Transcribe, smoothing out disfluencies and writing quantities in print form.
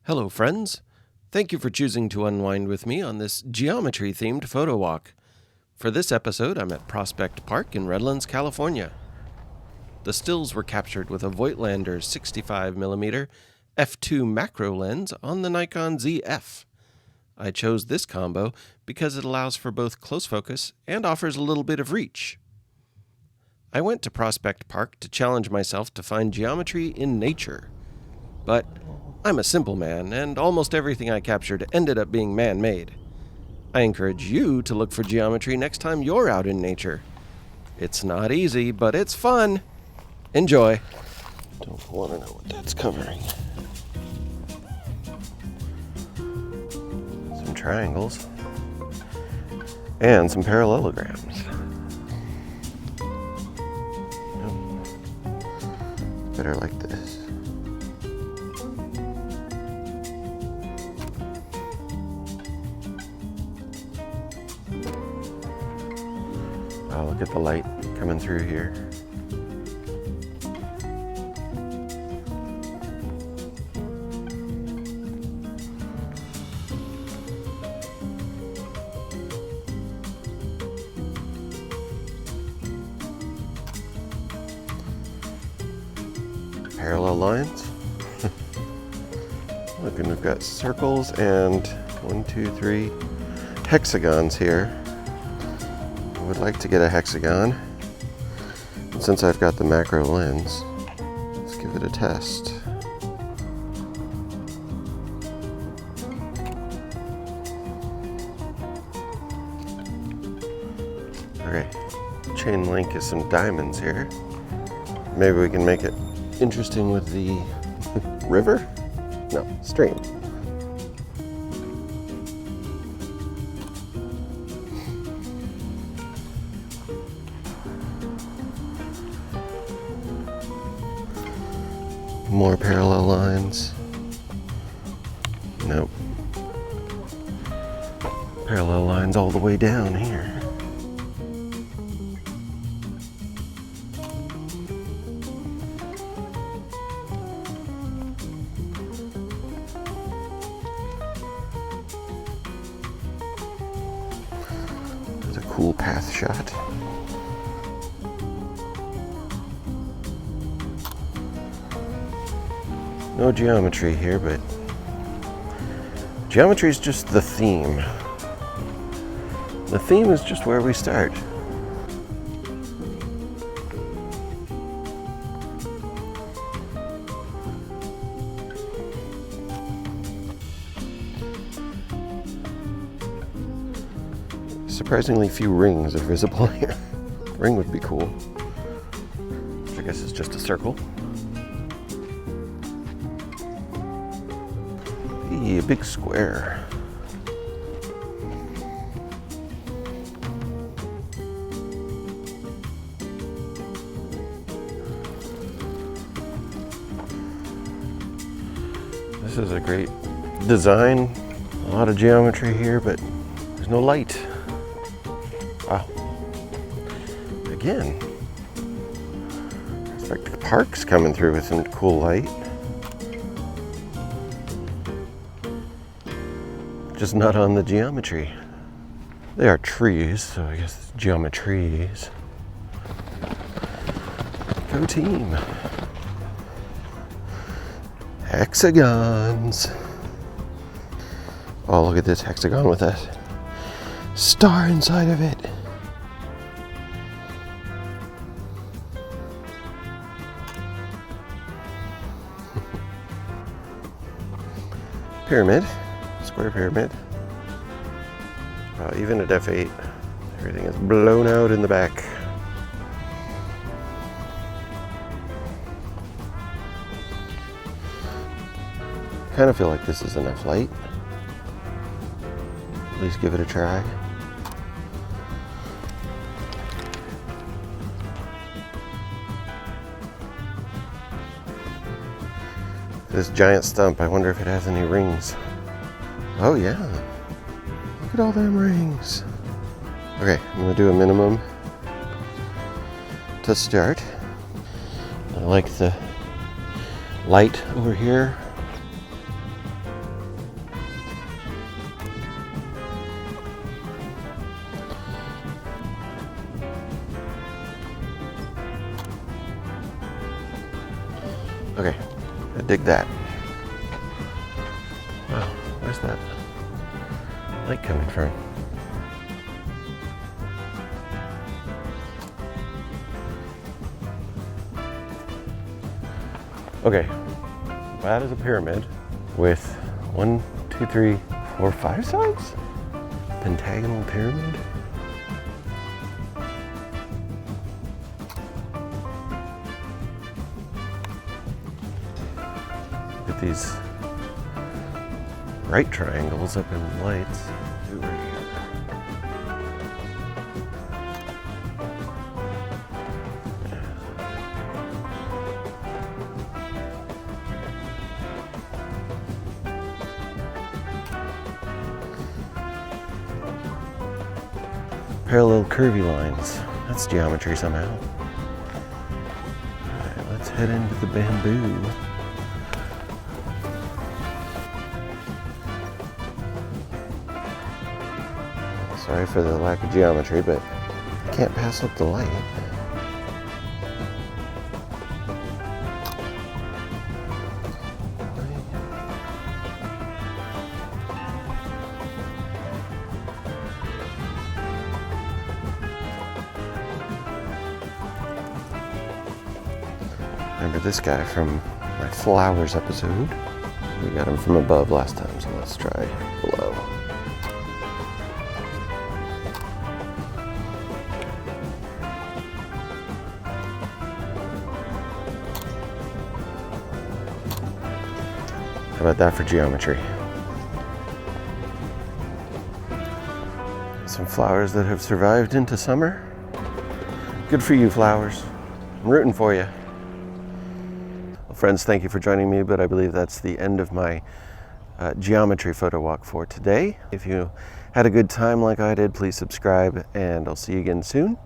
Hello, friends. Thank you for choosing to unwind with me on this geometry-themed photo walk. For this episode, I'm at Prospect Park in Redlands, California. The stills were captured with a Voigtlander 65mm f2 macro lens on the Nikon Zf. I chose this combo because it allows for both close focus and offers a little bit of reach. I went to Prospect Park to challenge myself to find geometry in nature. But I'm a simple man, and almost everything I captured ended up being man-made. I encourage you to look for geometry next time you're out in nature. It's not easy, but it's fun. Enjoy. Don't want to know what that's covering. Some triangles. And some parallelograms. Nope. Better like this. Oh, look at the light coming through here. Parallel lines. Look, and we've got circles and 1, 2, 3 hexagons here. I would like to get a hexagon. And since I've got the macro lens, let's give it a test. Okay, chain link is some diamonds here. Maybe we can make it interesting with the river? No, stream. More parallel lines. Nope. Parallel lines all the way down here. There's a cool path shot. No geometry here, but geometry is just the theme. The theme is just where we start. Surprisingly few rings are visible here. Ring would be cool. Which I guess is just a circle. A big square. This is a great design. A lot of geometry here, but there's no light. Wow. Again, it's like the park's coming through with some cool light. Just not on the geometry. They are trees, so I guess it's geometries. Go team. Hexagons. Oh, look at this hexagon with a star inside of it. Pyramid. Square pyramid. Even at f8, everything is blown out in the back. Kind of feel like this is enough light. At least give it a try. This giant stump, I wonder if it has any rings. Oh yeah, look at all them rings. Okay, I'm gonna do a minimum to start. I like the light over here. Dig that. Wow, where's that light coming from? Okay, that is a pyramid with 1, 2, 3, 4, 5 sides? Pentagonal pyramid? Look at these right triangles up in the lights. Parallel curvy lines. That's geometry somehow. Alright, let's head into the bamboo. Sorry for the lack of geometry, but I can't pass up the light. Remember this guy from my flowers episode? We got him from above last time, so let's try below. How about that for geometry? Some flowers that have survived into summer. Good for you, flowers. I'm rooting for you. Friends, thank you for joining me, but I believe that's the end of my geometry photo walk for today. If you had a good time like I did, please subscribe, and I'll see you again soon.